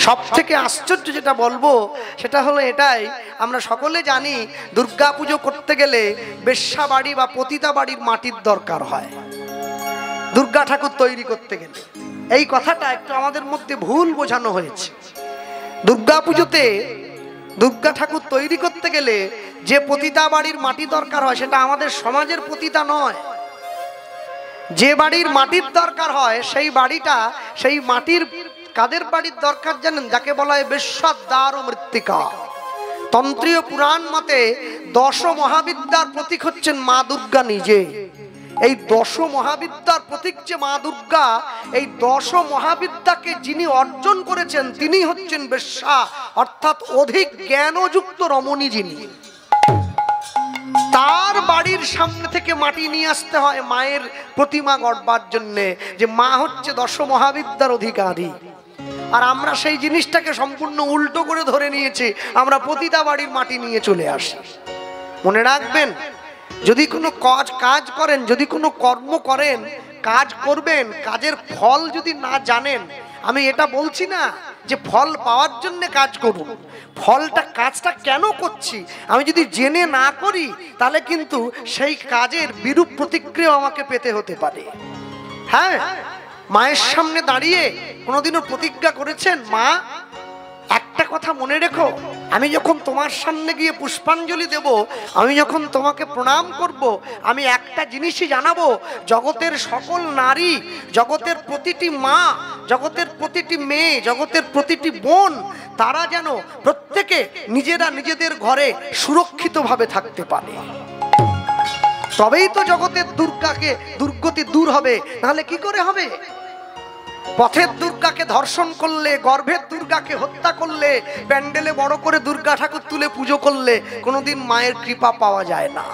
সব থেকে আশ্চর্য যেটা বলবো সেটা হলো এটাই, আমরা সকলে জানি দুর্গা পুজো করতে গেলে বেশ্যা বাড়ি বা পতিতা বাড়ির মাটির দরকার হয় দুর্গা ঠাকুর তৈরি করতে গেলে। এই কথাটা একটু আমাদের মধ্যে ভুল বোঝানো হয়েছে। দুর্গা পুজোতে দুর্গা ঠাকুর তৈরি করতে গেলে যে পতিতা বাড়ির মাটি দরকার হয় সেটা আমাদের সমাজের পতিতা নয়। যে বাড়ির মাটির দরকার হয় সেই বাড়িটা, সেই মাটির কাদের বাড়ির দরকার জানেন? যাকে বলা হয় বেশ্যাদ্বার ও মৃত্তিকা। তন্ত্রীয় পুরাণ মতে 10 মহাবিদ্যার প্রতীক হচ্ছেন মা দুর্গা নিজে। এই 10 মহাবিদ্যার প্রতীক যে মা দুর্গা, এই 10 মহাবিদ্যাকে যিনি অর্জন করেছেন তিনি হচ্ছেন বেশ্যা, অর্থাৎ অধিক জ্ঞানযুক্ত রমণী যিনি। তার বাড়ির সামনে থেকে মাটি নিয়ে আসতে হয় মায়ের প্রতিমা গড়বার জন্যে, যে মা হচ্ছে 10 মহাবিদ্যার অধিকারী। আর আমরা সেই জিনিসটাকে সম্পূর্ণ উল্টো করে ধরে নিয়েছি, আমরা পতিতা বাড়ির মাটি নিয়ে চলে আসি। মনে রাখবেন, যদি কোনো কাজ করেন, যদি কোনো কর্ম করেন, কাজ করবেন, কাজের ফল যদি না জানেন, আমি এটা বলছি না যে ফল পাওয়ার জন্য কাজ করুন, কাজটা কেন করছি আমি যদি জেনে না করি তাহলে কিন্তু সেই কাজের বিরূপ প্রতিক্রিয়া আমাকে পেতে হতে পারে। হ্যাঁ, মায়ের সামনে দাঁড়িয়ে কোনোদিনও প্রতিজ্ঞা করেছেন, মা একটা কথা মনে রেখো, আমি যখন তোমার সামনে গিয়ে পুষ্পাঞ্জলি দেব, আমি যখন তোমাকে প্রণাম করব, আমি একটা জিনিসই জানাবো, জগতের সকল নারী, জগতের প্রতিটি মা, জগতের প্রতিটি মেয়ে, জগতের প্রতিটি বোন, তারা যেন প্রত্যেকে নিজেরা নিজেদের ঘরে সুরক্ষিতভাবে থাকতে পারে। তবেই তো জগতের দুর্গতি দূর হবে, নাহলে কি করে হবে? পথের দুর্গাকে ধর্ষণ করলে, গর্ভের দুর্গাকে হত্যা করলে, প্যান্ডেলে বড় করে দুর্গা ঠাকুর তুলে পুজো করলে কোনোদিন মায়ের কৃপা পাওয়া যায় না।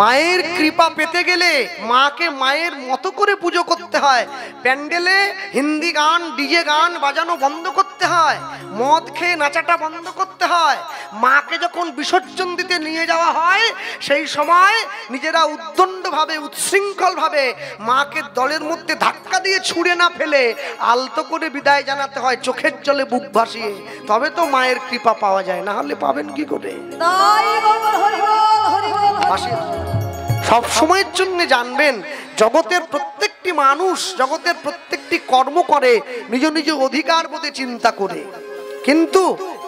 মায়ের কৃপা পেতে গেলে মাকে মায়ের মতো করে পুজো করতে হয়। প্যান্ডেলে হিন্দি গান, ডিজে গান বাজানো বন্ধ করতে হয়, মদ খেয়ে নাচাটা বন্ধ করতে হয়। মাকে যখন বিসর্জন দিতে নিয়ে যাওয়া হয় সেই সময় নিজেরা উদ্দণ্ডভাবে, উচ্ছৃঙ্খলভাবে মাকে দলের মধ্যে ধাক্কা দিয়ে ছুঁড়ে না ফেলে আলতো করে বিদায় জানাতে হয়, চোখের জলে বুক ভাসিয়ে। তবে তো মায়ের কৃপা পাওয়া যায়, না হলে পাবেন কি করে? সব সময়ের জন্য জানবেন, জগতের প্রত্যেকটি মানুষ, জগতের প্রত্যেকটি কর্ম করে নিজ নিজ অধিকার বোধে চিন্তা করে, কিন্তু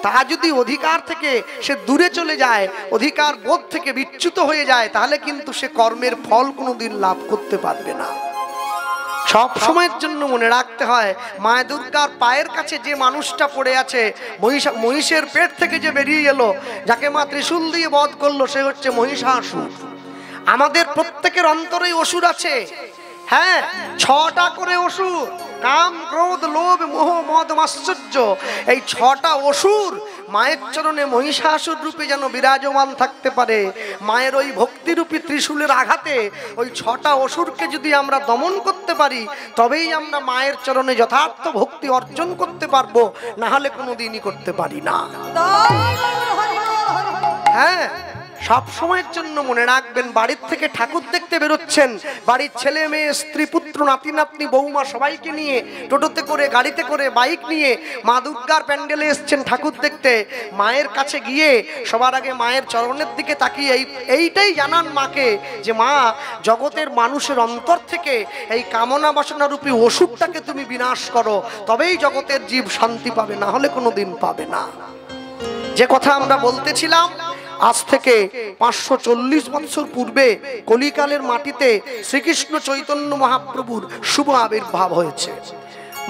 তা যদি অধিকার থেকে সে দূরে চলে যায়, অধিকার বোধ থেকে বিচ্যুত হয়ে যায়, তাহলে কিন্তু সে কর্মের ফল কোনোদিন লাভ করতে পারবে না। সব সময়ের জন্য মনে রাখতে হয়, মা দুর্গার পায়ের কাছে যে মানুষটা পড়ে আছে, মহিষের পেট থেকে যে বেরিয়ে এলো, যাকে মা ত্রিশূল দিয়ে বধ করলো, সে হচ্ছে মহিষাসুর। আমাদের প্রত্যেকের অন্তরেই অসুর আছে। হ্যাঁ, 6টা করে অসুর, কাম, ক্রোধ, লোভ, মোহ, মদ, মাশ্চর্য। এই 6টা অসুর মায়ের চরণে মহিষাসুর রূপে যেন বিরাজমান থাকতে পারে। মায়ের ওই ভক্তিরূপী ত্রিশূলের আঘাতে ওই 6টা অসুরকে যদি আমরা দমন করতে পারি, তবেই আমরা মায়ের চরণে যথার্থ ভক্তি অর্জন করতে পারবো, না হলে কোনোদিনই করতে পারি না। হ্যাঁ, সব সময়ের জন্য মনে রাখবেন, বাড়ির থেকে ঠাকুর দেখতে বেরোচ্ছেন, বাড়ির ছেলে মেয়ে, স্ত্রী, পুত্র, নাতি নাতনি, বৌমা সবাইকে নিয়ে টোটোতে করে, গাড়িতে করে, বাইক নিয়ে মা দুর্গার প্যান্ডেলে এসছেন ঠাকুর দেখতে। মায়ের কাছে গিয়ে সবার আগে মায়ের চরণের দিকে তাকিয়ে এইটাই জানান মাকে, যে মা, জগতের মানুষের অন্তর থেকে এই কামনা বাসনা রূপী অসুরটাকে তুমি বিনাশ করো, তবেই জগতের জীব শান্তি পাবে, না হলে কোনোদিন পাবে না। যে কথা আমরা বলতেছিলাম, আজ থেকে 540 বছর পূর্বে কলিকালের মাটিতে শ্রীকৃষ্ণ চৈতন্য মহাপ্রভুর শুভ আবির্ভাব হয়েছে।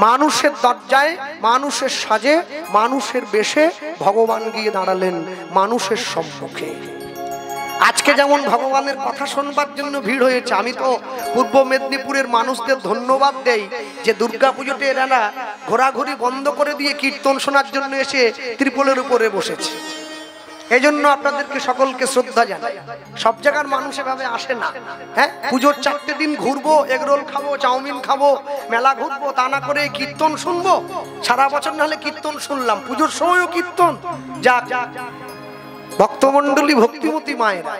মানুষের দরজায়, মানুষের সাজে, মানুষের বেশে ভগবান গিয়ে দাঁড়ালেন মানুষের সম্মুখে। আজকে যেমন ভগবানের কথা শুনবার জন্য ভিড় হয়েছে, আমি তো পূর্ব মেদিনীপুরের মানুষদের ধন্যবাদ দেই যে দুর্গা পুজোতে এরা ঘোরাঘুরি বন্ধ করে দিয়ে কীর্তন শোনার জন্য এসে ত্রিপলের উপরে বসেছে। এই জন্য আপনাদেরকে সকলকে শ্রদ্ধা জানাই। সব জায়গার মানুষ এভাবে আসে না। হ্যাঁ, পুজোর 4টে দিন ঘুরবো, এগরোল খাবো, চাউমিন খাবো, মেলা ঘুরবো, তা না করে কীর্তন শুনবো। সারা বছর নাহলে কীর্তন শুনলাম, পুজোর সময়ও কীর্তন। যাক, ভক্তমণ্ডলী, ভক্তিমতী মায়েরা,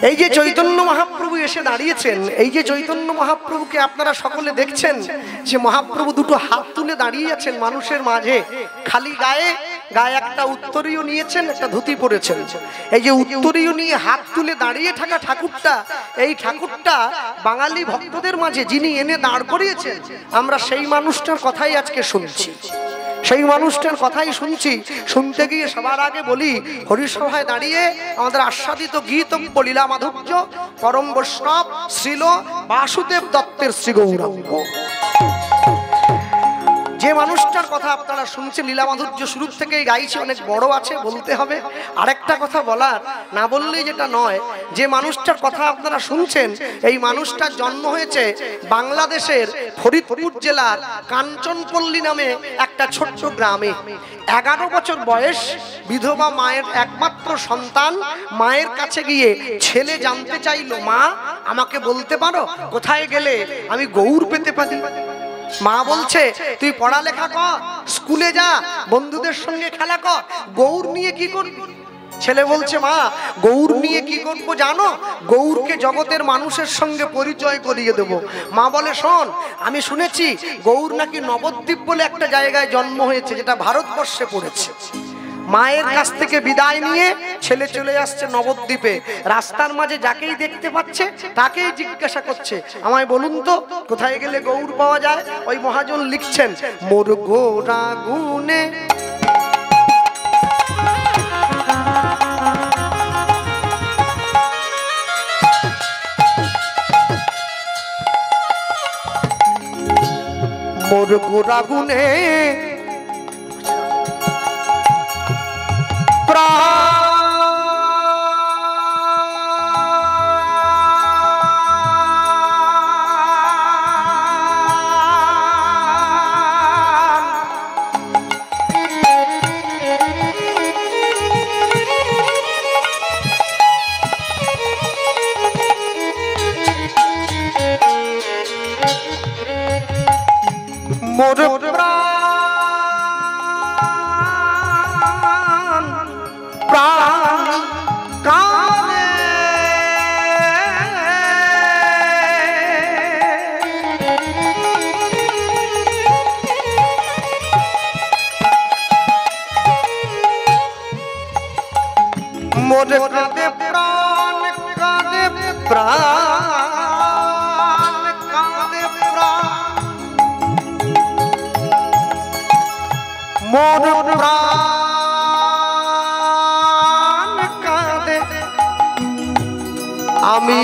এই যে চৈতন্য মহাপ্রভু এসে দাঁড়িয়েছেন, এই যে চৈতন্য মহাপ্রভুকে আপনারা সকলে দেখছেন যে মহাপ্রভু দুটো হাত তুলে দাঁড়িয়ে আছেন মানুষের মাঝে, খালি গায়ে গায়ে একটা উত্তরীয় নিয়েছেন, একটা ধুতি পরেছেন। এই যে উত্তরীয় নিয়ে হাত তুলে দাঁড়িয়ে থাকা ঠাকুরটা, এই ঠাকুরটা বাঙালি ভক্তদের মাঝে যিনি এনে দাঁড় করিয়েছেন, আমরা সেই মানুষটার কথাই আজকে শুনছি, সেই মানুষটার কথাই শুনছি। শুনতে গিয়ে সবার আগে বলি, হরিসভায় দাঁড়িয়ে আমাদের আস্বাদিত গীতব্য লীলা মাধুর্য পরম বৈষ্ণব শ্রীল বাসুদেব দত্তের শ্রী গৌরাঙ্গ। যে মানুষটার কথা আপনারা শুনছেন, লীলা মাধুর্য শুরু থেকেই গাইছে, অনেক বড় আছে বলতে হবে। আরেকটা কথা বলার, না বললেই যেটা নয়, যে মানুষটার কথা আপনারা শুনছেন, এই মানুষটার জন্ম হয়েছে বাংলাদেশের ফরিদপুর জেলার কাঞ্চনপল্লী নামে একটা ছোট্ট গ্রামে। 11 বছর বয়স, বিধবা মায়ের একমাত্র সন্তান। মায়ের কাছে গিয়ে ছেলে জানতে চাইলো, মা আমাকে বলতে পারো কোথায় গেলে আমি গৌর পেতে পারি? মা বলছে, তুই পড়ালেখা কর, স্কুলে যা, বন্ধুদের সঙ্গে খেলা কর, গৌর নিয়ে কি করবি? ছেলে বলছে, মা গৌর নিয়ে কি করবো জানো? গৌরকে জগতের মানুষের সঙ্গে পরিচয় করিয়ে দেব। মা বলে, শোন, আমি শুনেছি গৌর নাকি নবদ্বীপ বলে একটা জায়গায় জন্ম হয়েছে, যেটা ভারতবর্ষে পড়েছে। মায়ের কাছ থেকে বিদায় নিয়ে ছেলে চলে আসছে নবদ্বীপে। রাস্তার মাঝে যাকেই দেখতে পাচ্ছে তাকেই জিজ্ঞাসা করছে, আমায় বলুন তো কোথায় গেলে গৌর পাওয়া যায়? ওই মহাজন লিখছেন, মোর গোরা গুনে মোর গোরা গুনে মোর প্রাণ প্রাণ কানে মোর কাঁদে প্রাণ কাঁদে প্রাণ কাঁদে প্রাণ মোর প্রাণ কাঁদে আমি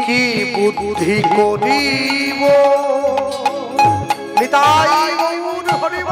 কি বুদ্ধি করিব নিতাই গৌর হরিব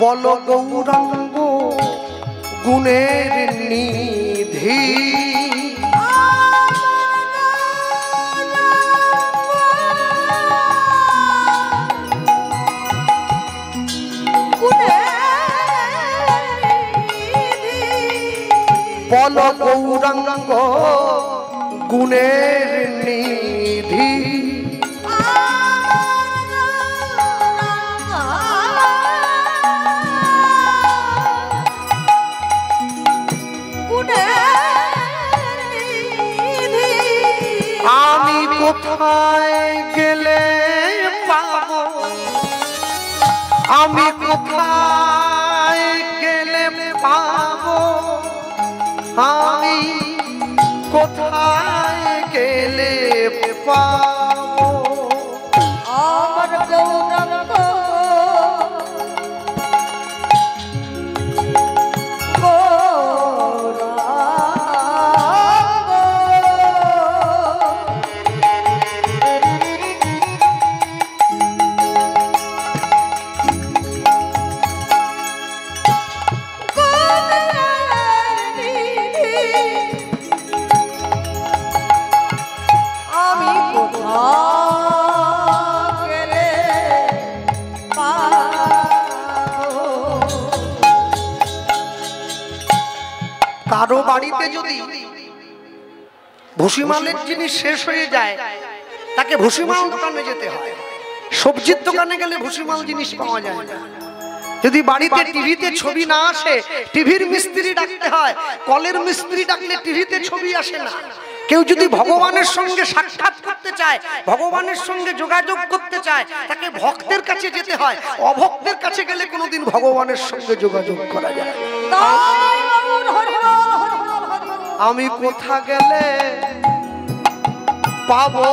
বল গৌরাঙ্গ গুণের নিধি বল গৌরাঙ্গ গুণের নিধি আমি কোথায় গেলে পাবো, আমি কোথায় গেলে পাবো, আমি কারো বাড়িতে যদি ভুসিমালের জিনিস শেষ হয়ে যায়, তাকে ভুসিমাল দোকানে যেতে হয়। সবজির দোকানে গেলে ভুসিমাল জিনিস পাওয়া যায় না। যদি বাড়িতে টিভিতে ছবি না আসে, টিভির মিস্ত্রি ডাকতে হয়। কলের মিস্ত্রি ডাকলে টিভিতে ছবি আসে না। কেউ যদি ভগবানের সঙ্গে সাক্ষাৎ করতে চায়, ভগবানের সঙ্গে যোগাযোগ করতে চায়, তাকে ভক্তের কাছে যেতে হয়। অভক্তের কাছে গেলে কোনোদিন ভগবানের সঙ্গে যোগাযোগ করা যায় না। আমি কোথা গেলে পাবো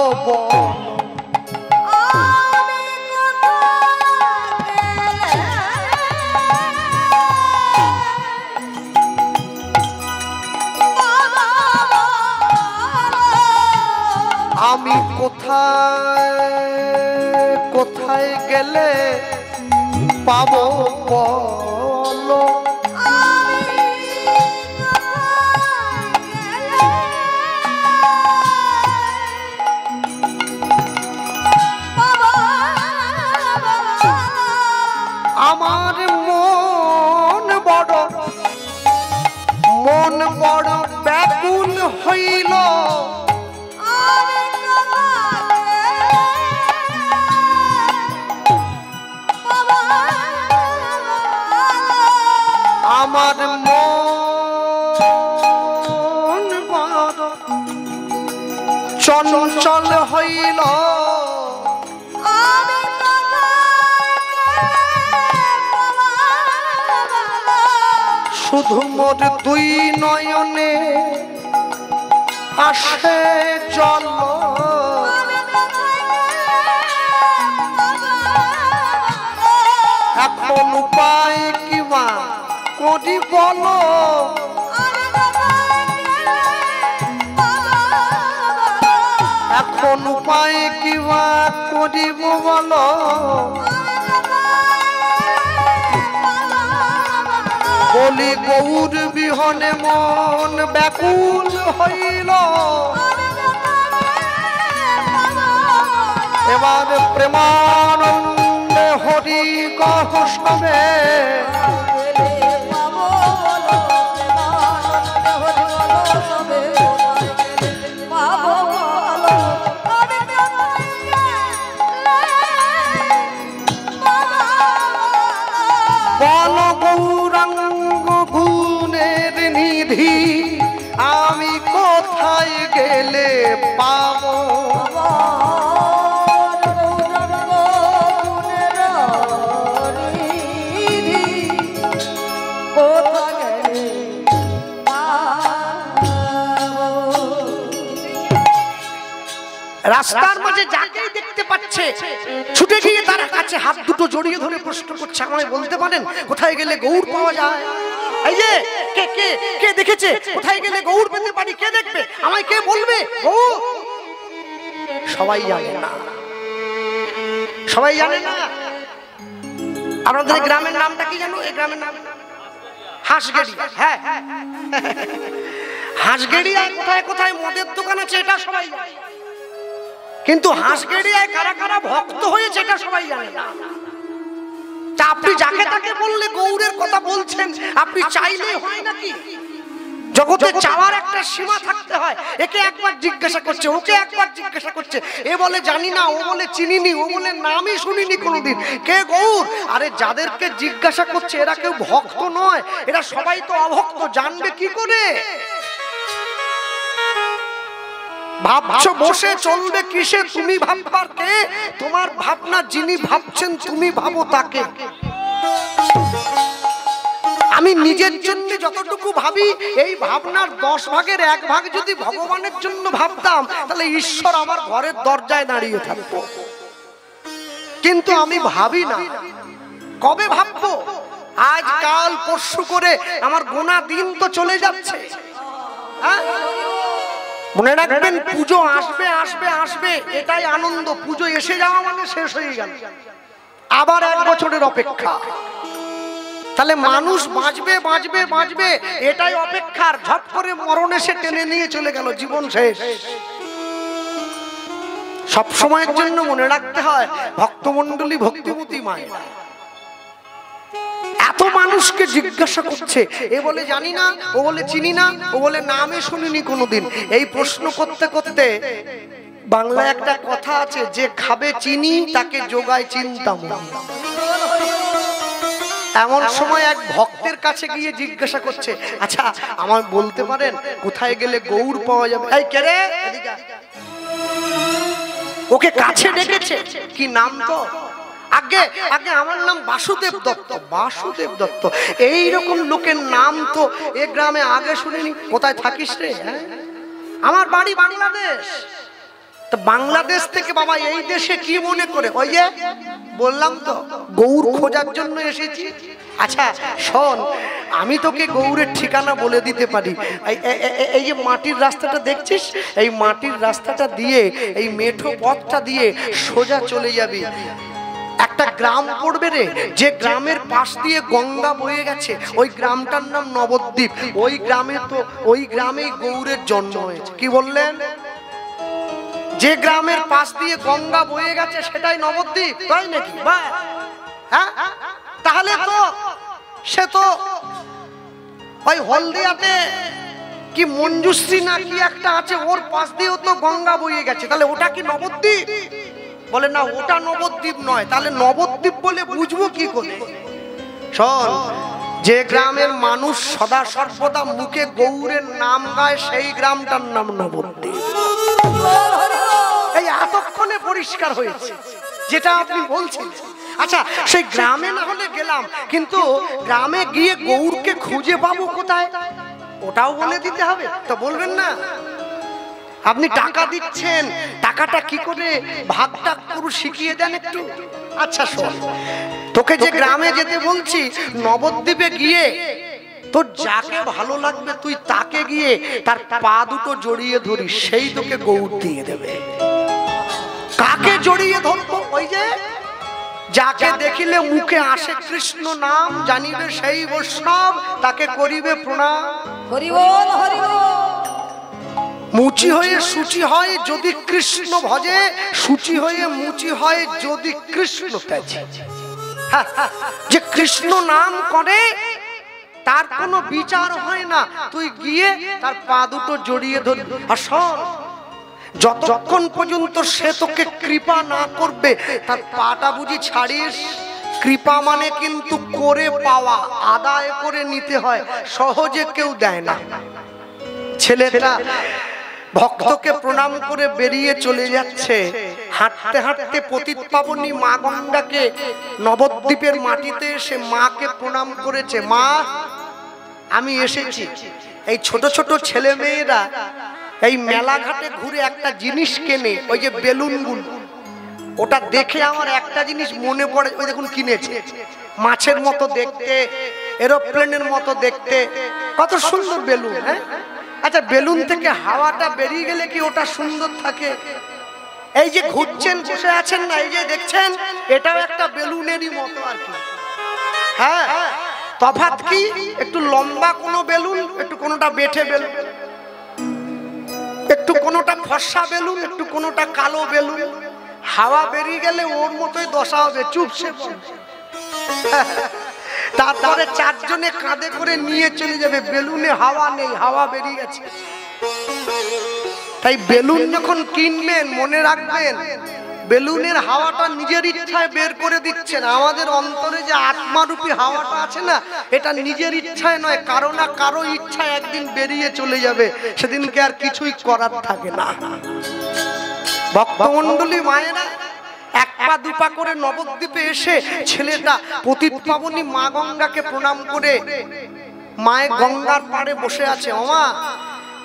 আমি কোথায় গেলে পাবো বলো? আমার মন বড় ব্যাকুল হইল, আমার মন বড় চঞ্চল হইল, শুধু মোর দুই নয়নে আসে জল, এখন উপায় কিবা করি বলো? এখন উপায় কিবা করিব বলো? বলি গৌর বিহনে মন ব্যাকুল হইল, এবার প্রেমানন্দে হরি কহ সবে, বল গৌরাঙ্গ গুণের নিধি আমি কোথায় গেলে পাবো? রাস্তার মাঝে যাকেই দেখতে পাচ্ছে ছুটে গিয়ে তার কাছে হাত দুটো জড়িয়ে ধরে প্রশ্ন করছে, আমায় বলতে পারেন কোথায় গেলে গৌর পাওয়া যায়? এই যে কে কে কে দেখেছে কোথায় গেলে গৌর পেতে পারি? কে দেখবে? আমায় কে বলবে? সবাই জানে না, সবাই জানে না। আপনাদের গ্রামের নামটা কি জানো? এই গ্রামের নাম হাঁসগেড়িয়া। হ্যাঁ, হাঁসগেড়িয়ায় কোথায় কোথায় মদের দোকান আছে এটা সবাই জানে, কিন্তু হাঁসগেড়িয়ায় কারা কারা ভক্ত হয়েছে এটা সবাই জানে না। আপনি যাকে তাকে বললে গৌরের কথা বলছেন, আপনি চাইলেই হয় নাকি? জগতে চাওয়ার একটা সীমা থাকতে হয়। একে একবার জিজ্ঞাসা করছে, ওকে একবার জিজ্ঞাসা করছে, এ বলে জানি না, ও বলে চিনিনি, ও বলে নামই শুনিনি কোনোদিন। কে গৌর? আরে যাদেরকে জিজ্ঞাসা করছে এরা কেউ ভক্ত নয়, এরা সবাই তো অভক্ত, জানবে কি করে? ভাবছো বসে চলবে কিসে? তুমি ভাববার কে? তোমার ভাবনা যিনি ভাবছেন তুমি ভাবো তাকে। আমি নিজের জন্য যতটুকু ভাবি, এই ভাবনার 10 ভাগের 1 ভাগ যদি ভগবানের জন্য ভাবতাম, তাহলে ঈশ্বর আমার ঘরের দরজায় দাঁড়িয়ে থাকতো। কিন্তু আমি ভাবি না। কবে ভাববো? আজ কাল পরশু করে আমার গোনা দিন তো চলে যাচ্ছে। মনে রাখবেন, পুজো আসবে আসবে আসবে, এটাই আনন্দ। পুজো এসে যাওয়া মানে শেষ হয়ে গেল, আবার 1 বছরের অপেক্ষা। তাহলে মানুষ বাঁচবে বাঁচবে বাঁচবে, এটাই অপেক্ষার। ঝট করে মরণ এসে টেনে নিয়ে চলে গেল, জীবন শেষ। সব সময়ের জন্য মনে রাখতে হয়, ভক্তমণ্ডলী ভক্তিমতী মায়েরা এত এত মানুষকে জিজ্ঞাসা করছে, এ বলে জানি না, ও বলে চিনি না, ও বলে নামে শুনিনি কোনোদিন। এই প্রশ্ন করতে করতে বাংলায় একটা কথা আছে, যে খাবে চিনি তাকে যোগায় চিন্তা। এমন সময় এক ভক্তের কাছে গিয়ে জিজ্ঞাসা করছে, আচ্ছা আমায় বলতে পারেন কোথায় গেলে গৌর পাওয়া যাবে? এই কে রে? ওকে কাছে ডেকেছে, কি নাম তো? আগে আগে আমার নাম বাসুদেব দত্ত। বাসুদেব দত্ত, এইরকম লোকের নাম তো এ গ্রামে আগে শুনিনি। কোথায় থাকিস রে? আমার বাড়ি বাংলাদেশ। তো বাংলাদেশ থেকে বাবা এই দেশে কি মনে করে? ওই যে বললাম তো, গৌর খোঁজার জন্য এসেছি। আচ্ছা শোন, আমি তোকে গৌরের ঠিকানা বলে দিতে পারি। এই যে মাটির রাস্তাটা দেখছিস, এই মাটির রাস্তাটা দিয়ে, এই মেঠো পথটা দিয়ে সোজা চলে যাবি। একটা গ্রাম পড়বে রে, যে গ্রামের পাশ দিয়ে গঙ্গা বয়ে গেছে, ওই গ্রামটার নাম নবদ্বীপ। ওই গ্রামে তো, ওই গ্রামেই গৌরের জন্ম হয়েছে। কি বললেন? যে গ্রামের পাশ দিয়ে গঙ্গা বয়ে গেছে সেটাই নবদ্বীপ, তাই নাকি? হ্যাঁ, তাহলে তো সে তো ওই হলদিয়াতে কি মঞ্জুশ্রী না কি একটা আছে, ওর পাশ দিয়েও তো গঙ্গা বয়ে গেছে। তাহলে ওটা কি নবদ্বীপ? বলে না, ওটা নবদ্বীপ নয়। তাহলে নবদ্বীপ বলে বুঝবো কি করে? শোন, যে গ্রামের মানুষ সদা সর্বদা মুখে গৌরের নাম গায়, সেই গ্রামটার নাম নবদ্বীপ। এই এতক্ষণে পরিষ্কার হয়েছে যেটা আপনি বলছেন। আচ্ছা, সেই গ্রামে না হলে গেলাম, কিন্তু গ্রামে গিয়ে গৌরকে খুঁজে পাবো কোথায়, ওটাও বলে দিতে হবে। তো বলবেন না, আপনি টাকা দিচ্ছেন, টাকাটা কি করে ভাগটা পুরো শিখিয়ে দেন একটু। আচ্ছা শোন, তোকে যে গ্রামে যেতে বলছি, নবদ্বীপে গিয়ে তোর যাকে ভালো লাগবে তুই তাকে গিয়ে তার পা দুটো জড়িয়ে ধরিস, সেই তোকে গৌর দিয়ে দেবে। কাকে জড়িয়ে ধরবো? ওই যে যাকে দেখিলে মুখে আসে কৃষ্ণ নাম, জানিবে সেই বৈষ্ণব, তাকে করিবে প্রণাম। হরি বল, হরি বল। মুচি হয়ে সূচি হয় যদি কৃষ্ণ ভজে, সূচি হয়ে মুচি হয় যদি কৃষ্ণ ত্যাজে। যে কৃষ্ণ নাম করে তার কোনো বিচার হয় না, তুই গিয়ে তার পা দুটো জড়িয়ে ধরবি। আর শোন, যতক্ষণ পর্যন্ত সে তোকে কৃপা না করবে তার পাটা বুঝি ছাড়িস? কৃপা মানে কিন্তু করে পাওয়া, আদায় করে নিতে হয়, সহজে কেউ দেয় না। ছেলেটা ভক্তকে প্রণাম করে বেরিয়ে চলে যাচ্ছে, হাঁটতে হাঁটতে পতিত পাবনী মা গঙ্গাকে নবদ্বীপের মাটিতে এসে মাকে প্রণাম করেছে। মা, আমি এসেছি। এই ছোট ছোট ছেলে মেয়েরা এই মেলাঘাটে ঘুরে একটা জিনিস কেনে, ওই যে বেলুনগুলো, ওটা দেখে আমার একটা জিনিস মনে পড়ে। ওই দেখুন কিনেছে, মাছের মতো দেখতে, এরোপ্লেনের মতো দেখতে, কত সুন্দর বেলুন। হ্যাঁ, আচ্ছা বেলুন থেকে হাওয়াটা বেরিয়ে গেলে কি ওটা সুন্দর থাকে? এই যে ঘুরছেন, বসে আছেন না, এই যে দেখছেন, এটাও একটা বেলুনেরই মতো আর কি। হ্যাঁ, তফাৎ কি? একটু লম্বা কোনো বেলুন, একটু কোনোটা বেঠে বেলুন, একটু কোনোটা ফর্সা বেলুন, একটু কোনোটা কালো বেলুন। হাওয়া বেরিয়ে গেলে ওর মতোই দশা হবে, চুপসে পড়বে। তারপরে চারজনে কাঁধে করে নিয়ে চলে যাবে, বেলুনে হাওয়া নেই, হাওয়া বেরিয়ে গেছে। তাই বেলুন যখন কিনবেন মনে রাখবেন, বেলুনের হাওয়াটা নিজের ইচ্ছায় বের করে দিচ্ছেন। আমাদের অন্তরে যে আত্মারূপী হাওয়াটা আছে না, এটা নিজের ইচ্ছায় নয়, কারো না কারো ইচ্ছায় একদিন বেরিয়ে চলে যাবে, সেদিনকে আর কিছুই করার থাকে না। ভক্তমণ্ডলী মায়েরা এক পা দুপা করে নবদ্বীপে এসে ছেলেটা পতিত পাবনী মা গঙ্গাকে প্রণাম করে মায়ের গঙ্গার পাড়ে বসে আছে। ওমা,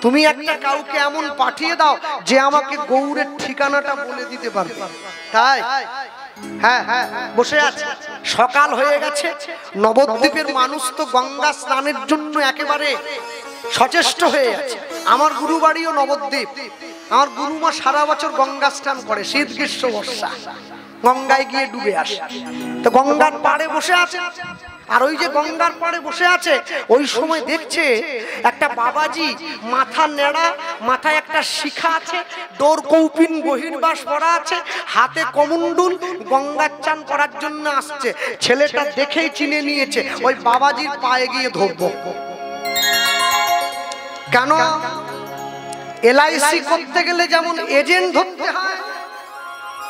তুমি একটা কাউকে এমন পাঠিয়ে দাও যে আমাকে গৌরের ঠিকানাটা বলে দিতে পারবে। তাই হ্যাঁ হ্যাঁ বসে আছে। সকাল হয়ে গেছে, নবদ্বীপের মানুষ তো গঙ্গা স্নানের জন্য একেবারে সচেষ্ট হয়ে আছে। আমার গুরু বাড়িও নবদ্বীপ। আমার গুরুমা সারা বছর গঙ্গা স্নান করে, শীত গ্রীষ্ম বর্ষা গঙ্গায় গিয়ে ডুবে আসে। তো গঙ্গার পাড়ে বসে আছে, আর ওই যে গঙ্গার পাড়ে বসে আছে, ওই সময় দেখছে একটা বাবাজি মাথা নেড়া, মাথায় একটা শিখা আছে, ডোর কৌপিন বহির্বাস পরা আছে, হাতে কমণ্ডুল, গঙ্গার চান করার জন্য আসছে। ছেলেটা দেখেই চিনে নিয়েছে ওই বাবাজির পায়ে গিয়ে ধরবো। কেন? এলআইসি করতে গেলে যেমন এজেন্ট ধরতে হয়,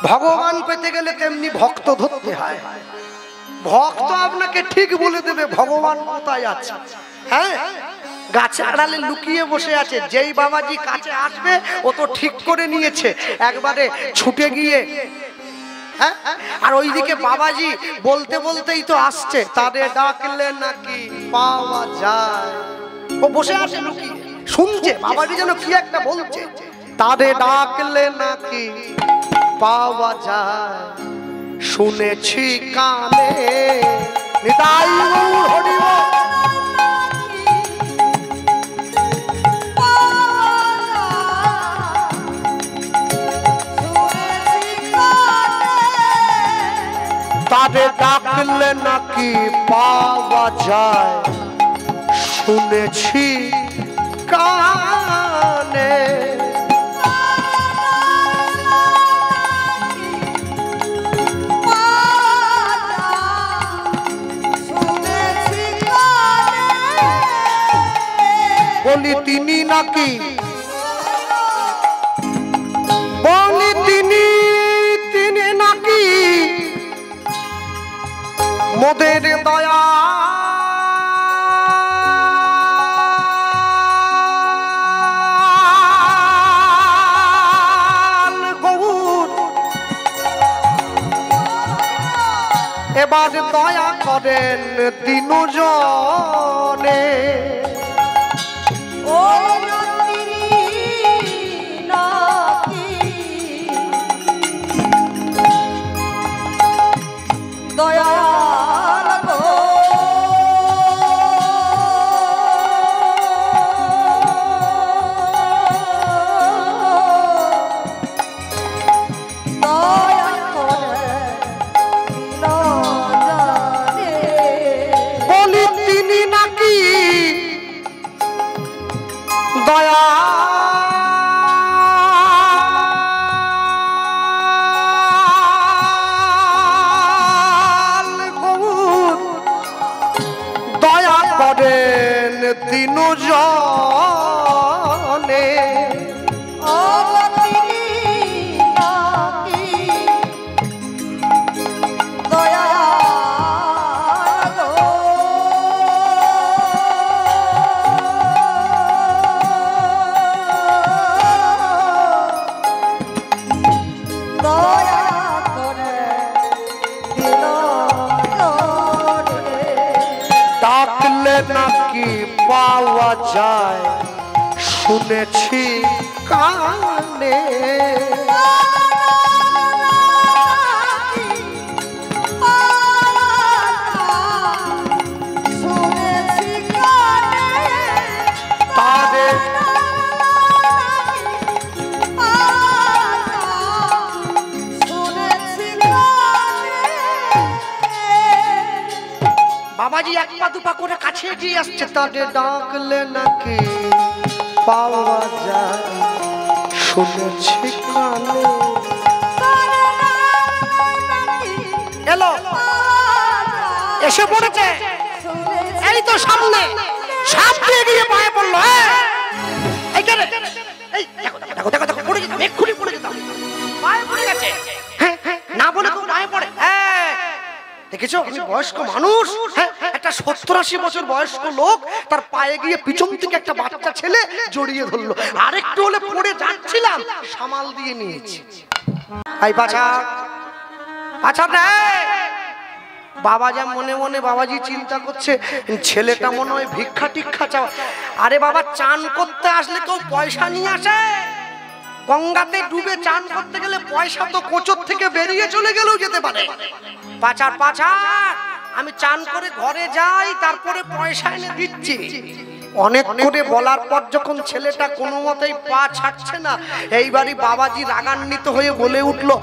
ভগবান পেতে গেলে তেমনি ভক্ত ধরতে হয়। ভক্ত আপনাকে ঠিক বলে দেবে ভগবান কোথায় আছে। হ্যাঁ, গাছে আড়ালে লুকিয়ে বসে আছে, যেই বাবাজি কাছে আসবে ও তো ঠিক করে নিয়েছে, একবারে ছুটে গিয়ে। হ্যাঁ, আর ওইদিকে বাবাজি বলতে বলতেই তো আসছে, তাদের ডাকলে নাকি পাওয়া যায়। ও বসে আছে লুকিয়ে, শুনছে বাবাজি যেন কি একটা বলছে, তাদের ডাকলে নাকি পাওয়া যায়, শুনেছি কানে। নিতাই গৌর হরি বল। তাদের ডাকলে নাকি পাওয়া যায়, শুনেছি কানে। বলি তিনি নাকি, বলি তিনি নাকি মোদের দয়া গৌর, এবার দয়া করেন তিনজনে। নাকি পাওয়া যায়, শুনেছি কানে। বাবাজি এক পা দুপা করে কাছে এগিয়ে আসছে, তাদের ডাকলে নাকি পাওয়া যায়, শুনেছি কানে। এলো, এসে পড়েছে, এই তো সামনে, সামনে এগিয়ে পায়ে পড়লো। এই কে রে? এই দেখো দেখো দেখো দেখো, পড়ে যেতাম, এক্ষুনি পড়ে যেতাম, পায়ে পড়ে গেছে। হ্যাঁ হ্যাঁ, না বলে তো পায়ে পড়ে। হ্যাঁ দেখেছো, আমি বয়স্ক মানুষ, হ্যাঁ একটা 70-80 বছর বয়স্ক লোক, তার পায়ে গিয়ে পিছন থেকে একটা বাচ্চা ছেলে জড়িয়ে ধরলো, আরেকটু হলে পড়ে যাচ্ছিলাম, সামাল দিয়ে নিয়েছি। এই বাছা আচ্ছা রে বাবা, যা মনে মনে বাবাজি চিন্তা করছে, ছেলেটা মনে হয় ভিক্ষা টিক্ষা চাও। আরে বাবা, চান করতে আসলে কেউ পয়সা নিয়ে আসে? গঙ্গাতে ডুবে চান করতে গেলে পয়সা তো কোচর থেকে বেরিয়ে চলে গেলেও যেতে পারে। পাচার পাচার, আমি চান করে ঘরে যাই, তারপরে পয়সা এনে দিচ্ছি। অনেক করে বলার পর যখন ছেলেটা কোনো মতেই পা ছাড়ছে না, এইবারই বাবাজি রাগান্বিত হয়ে বলে উঠলো,